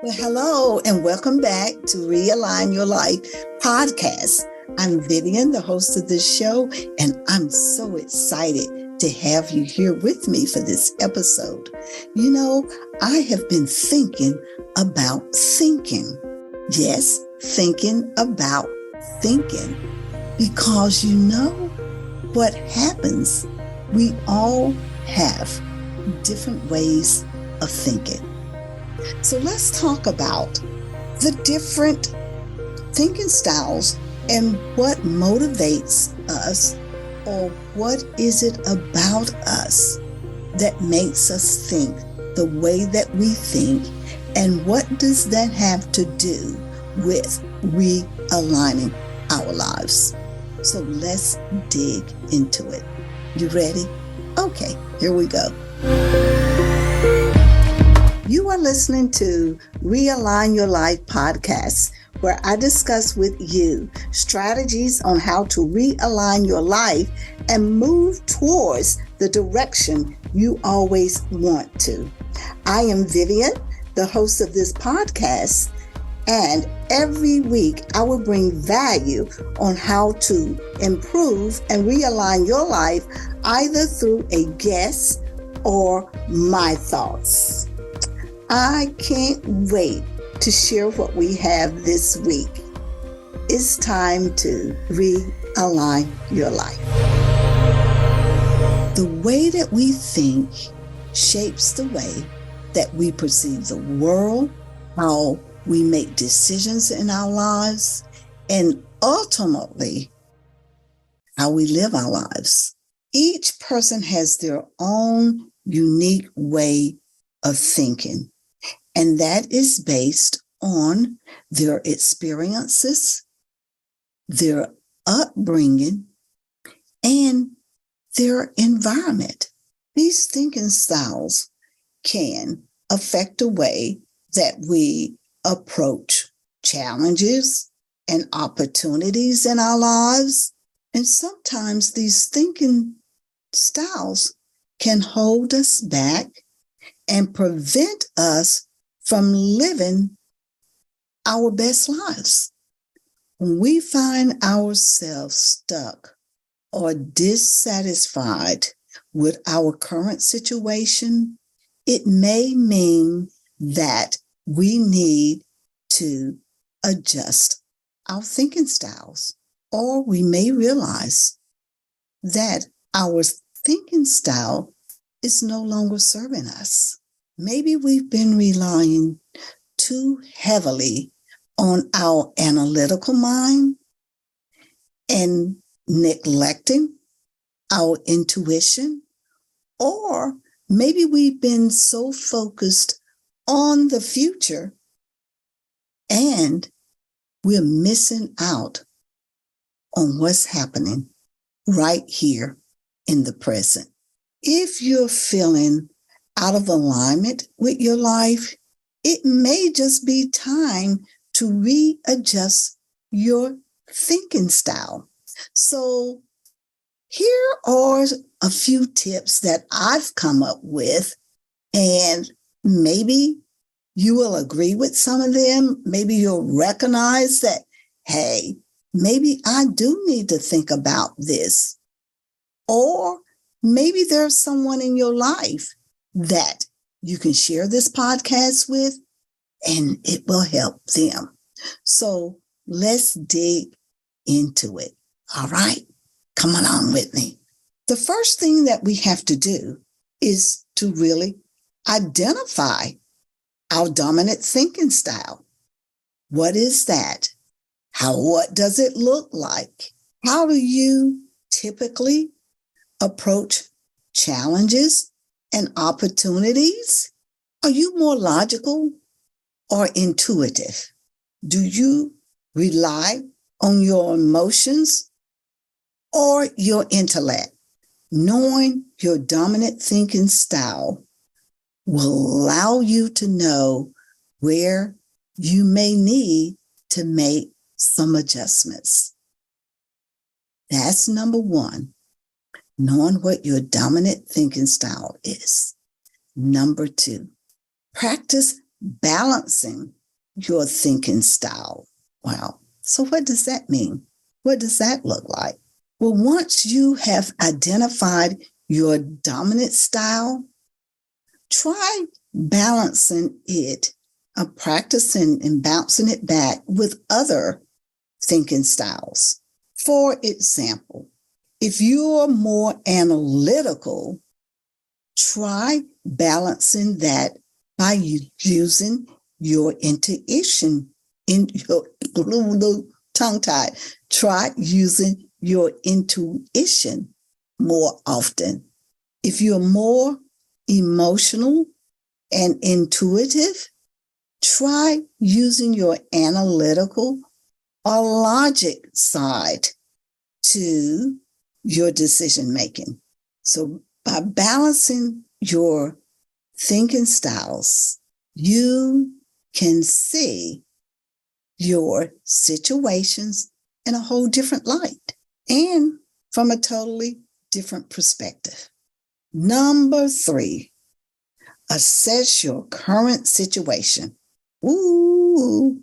Well, hello, and welcome back to Realign Your Life Podcast. I'm Vivian, the host of this show, and I'm so excited to have you here with me for this episode. You know, I have been thinking about thinking. Yes, thinking about thinking. Because you know what happens? We all have different ways of thinking. So let's talk about the different thinking styles and what motivates us, or what is it about us that makes us think the way that we think, and what does that have to do with realigning our lives? So let's dig into it. You ready? Okay, here we go. You are listening to Realign Your Life Podcast, where I discuss with you strategies on how to realign your life and move towards the direction you always want to. I am Vivian, the host of this podcast, and every week I will bring value on how to improve and realign your life, either through a guest or my thoughts. I can't wait to share what we have this week. It's time to realign your life. The way that we think shapes the way that we perceive the world, how we make decisions in our lives, and ultimately, how we live our lives. Each person has their own unique way of thinking. And that is based on their experiences, their upbringing, and their environment. These thinking styles can affect the way that we approach challenges and opportunities in our lives. And sometimes these thinking styles can hold us back and prevent us from living our best lives. When we find ourselves stuck or dissatisfied with our current situation, it may mean that we need to adjust our thinking styles, or we may realize that our thinking style is no longer serving us. Maybe we've been relying too heavily on our analytical mind and neglecting our intuition, or maybe we've been so focused on the future and we're missing out on what's happening right here in the present. If you're feeling out of alignment with your life, it may just be time to readjust your thinking style. So here are a few tips that I've come up with, and maybe you will agree with some of them. Maybe you'll recognize that, hey, maybe I do need to think about this. Or maybe there's someone in your life that you can share this podcast with, and it will help them. So let's dig into it. All right, come on with me. The first thing that we have to do is to really identify our dominant thinking style. What is that? What does it look like? How do you typically approach challenges and opportunities? Are you more logical or intuitive? Do you rely on your emotions or your intellect? Knowing your dominant thinking style will allow you to know where you may need to make some adjustments. That's number one, knowing what your dominant thinking style is. Number two, practice balancing your thinking style. Wow. So what does that mean? What does that look like? Well, once you have identified your dominant style, try balancing it, practicing and bouncing it back with other thinking styles. For example, if you're more analytical, try balancing that by using your intuition in your tongue-tied. Try using your intuition more often. If you're more emotional and intuitive, try using your analytical or logic side to your decision making. So by balancing your thinking styles, you can see your situations in a whole different light and from a totally different perspective. Number 3, assess your current situation. Ooh.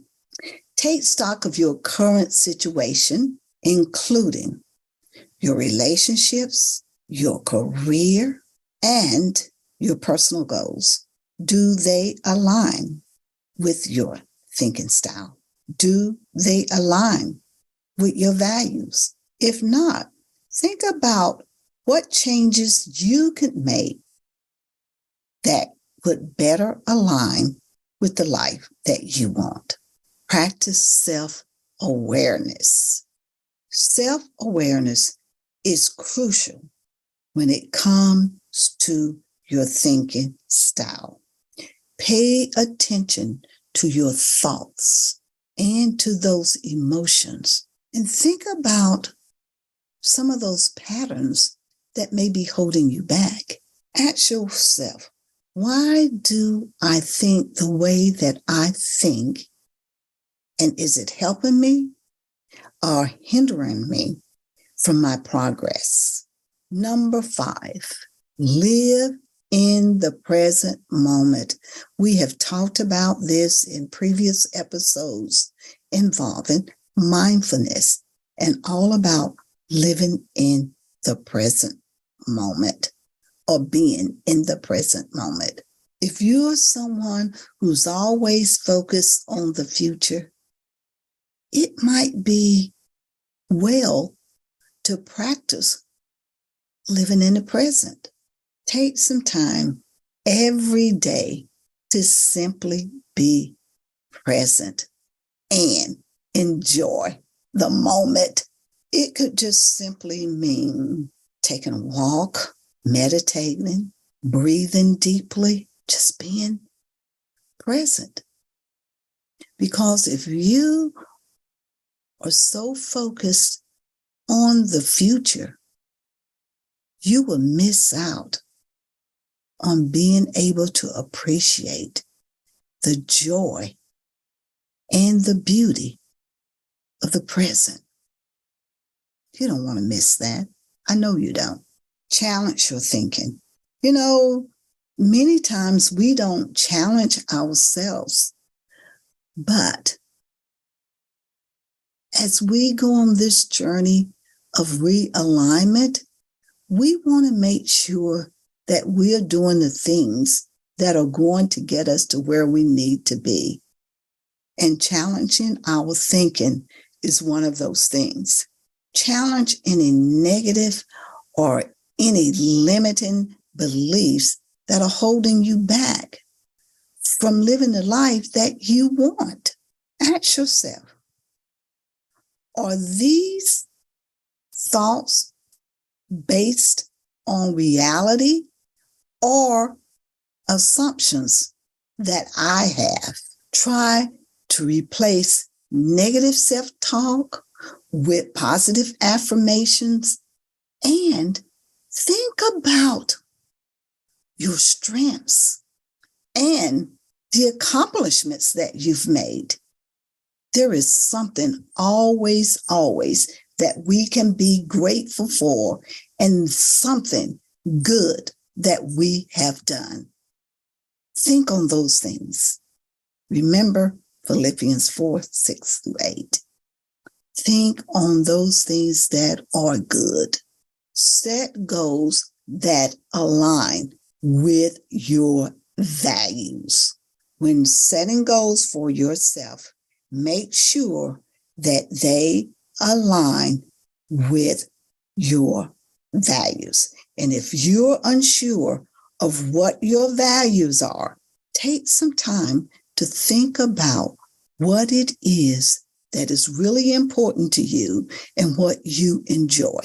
Take stock of your current situation, including your relationships, your career, and your personal goals. Do they align with your thinking style? Do they align with your values? If not, think about what changes you could make that would better align with the life that you want. Practice self-awareness. Self-awareness is crucial when it comes to your thinking style. Pay attention to your thoughts and to those emotions, and think about some of those patterns that may be holding you back. Ask yourself, why do I think the way that I think? And is it helping me or hindering me from my progress? Number 5, live in the present moment. We have talked about this in previous episodes involving mindfulness and all about living in the present moment or being in the present moment. If you're someone who's always focused on the future, it might be well to practice living in the present. Take some time every day to simply be present and enjoy the moment. It could just simply mean taking a walk, meditating, breathing deeply, just being present. Because if you are so focused on the future, you will miss out on being able to appreciate the joy and the beauty of the present. You don't want to miss that. I know you don't. Challenge your thinking. You know, many times we don't challenge ourselves, but as we go on this journey of realignment, we want to make sure that we are doing the things that are going to get us to where we need to be. And challenging our thinking is one of those things. Challenge any negative or any limiting beliefs that are holding you back from living the life that you want. Ask yourself, are these thoughts based on reality or assumptions that I have? Try to replace negative self-talk with positive affirmations and think about your strengths and the accomplishments that you've made. There is something always that we can be grateful for and something good that we have done. Think on those things. Remember Philippians 4:6-8. Think on those things that are good. Set goals that align with your values. When setting goals for yourself, make sure that they align with your values. And if you're unsure of what your values are, take some time to think about what it is that is really important to you and what you enjoy.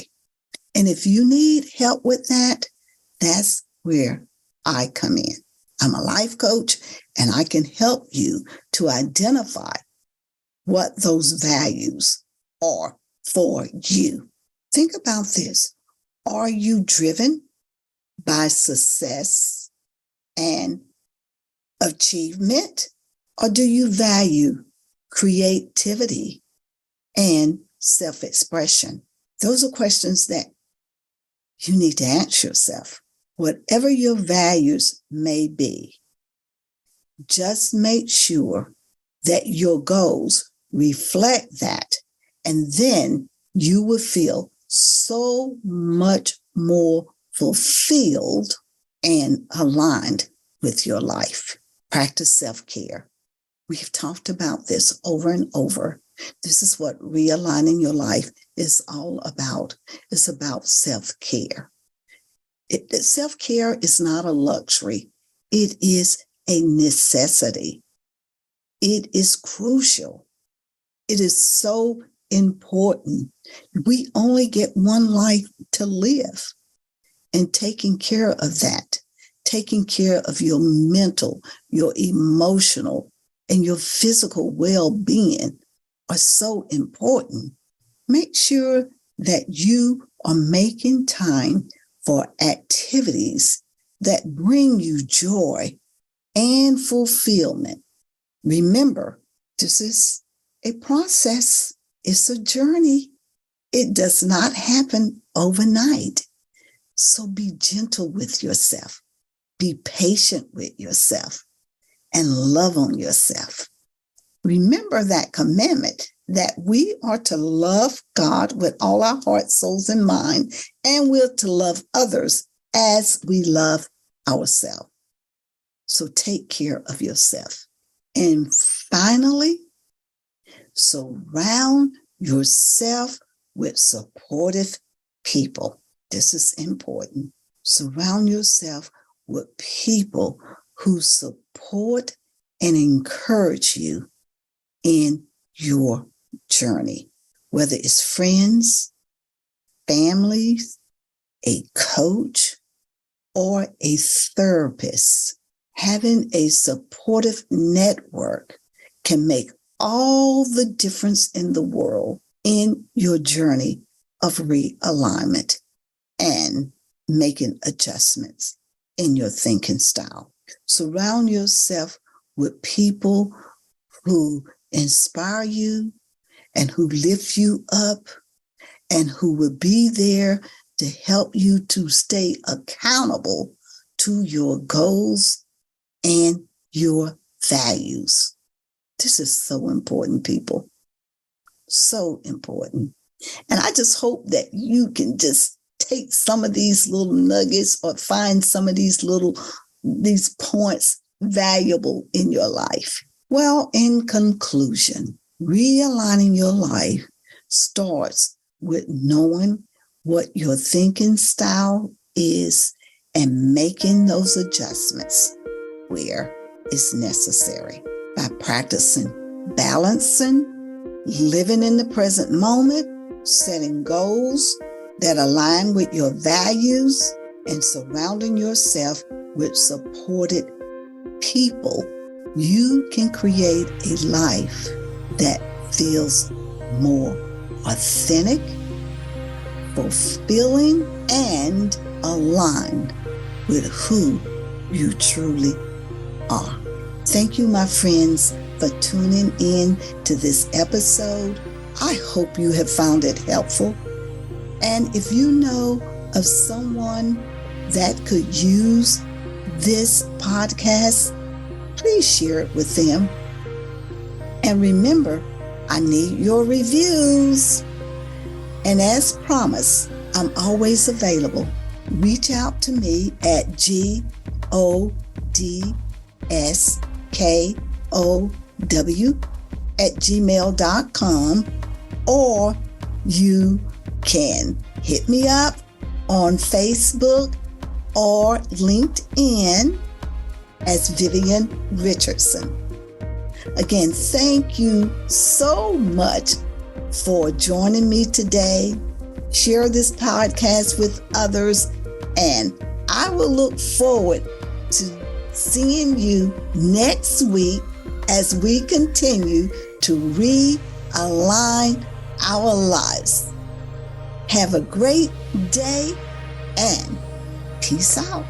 And if you need help with that, that's where I come in. I'm a life coach, and I can help you to identify what those values are for you. Think about this. Are you driven by success and achievement, or do you value creativity and self-expression? Those are questions that you need to ask yourself. Whatever your values may be, just make sure that your goals reflect that, and then you will feel so much more fulfilled and aligned with your life. Practice self-care. We've talked about this over and over. This is what realigning your life is all about. It's about self-care. Self-care is not a luxury. It is a necessity. It is crucial. It is so important. We only get one life to live. And taking care of that, taking care of your mental, your emotional, and your physical well-being are so important. Make sure that you are making time for activities that bring you joy and fulfillment. Remember, this is a process. It's a journey. It does not happen overnight. So be gentle with yourself. Be patient with yourself and love on yourself. Remember that commandment that we are to love God with all our heart, souls, and mind, and we're to love others as we love ourselves. So take care of yourself. And finally, surround yourself with supportive people. This is important. Surround yourself with people who support and encourage you in your journey, whether it's friends, families, a coach, or a therapist. Having a supportive network can make all the difference in the world in your journey of realignment and making adjustments in your thinking style. Surround yourself with people who inspire you and who lift you up and who will be there to help you to stay accountable to your goals and your values. This is so important, people. So important. And I just hope that you can just take some of these little nuggets or find some of these points valuable in your life. Well, in conclusion, realigning your life starts with knowing what your thinking style is and making those adjustments where it's necessary. By practicing balancing, living in the present moment, setting goals that align with your values, and surrounding yourself with supported people, you can create a life that feels more authentic, fulfilling, and aligned with who you truly are. Thank you, my friends, for tuning in to this episode. I hope you have found it helpful. And if you know of someone that could use this podcast, please share it with them. And remember, I need your reviews. And as promised, I'm always available. Reach out to me at godskow@gmail.com, or you can hit me up on Facebook or LinkedIn as Vivian Richardson. Again, thank you so much for joining me today. Share this podcast with others, and I will look forward to seeing you next week as we continue to realign our lives. Have a great day and peace out.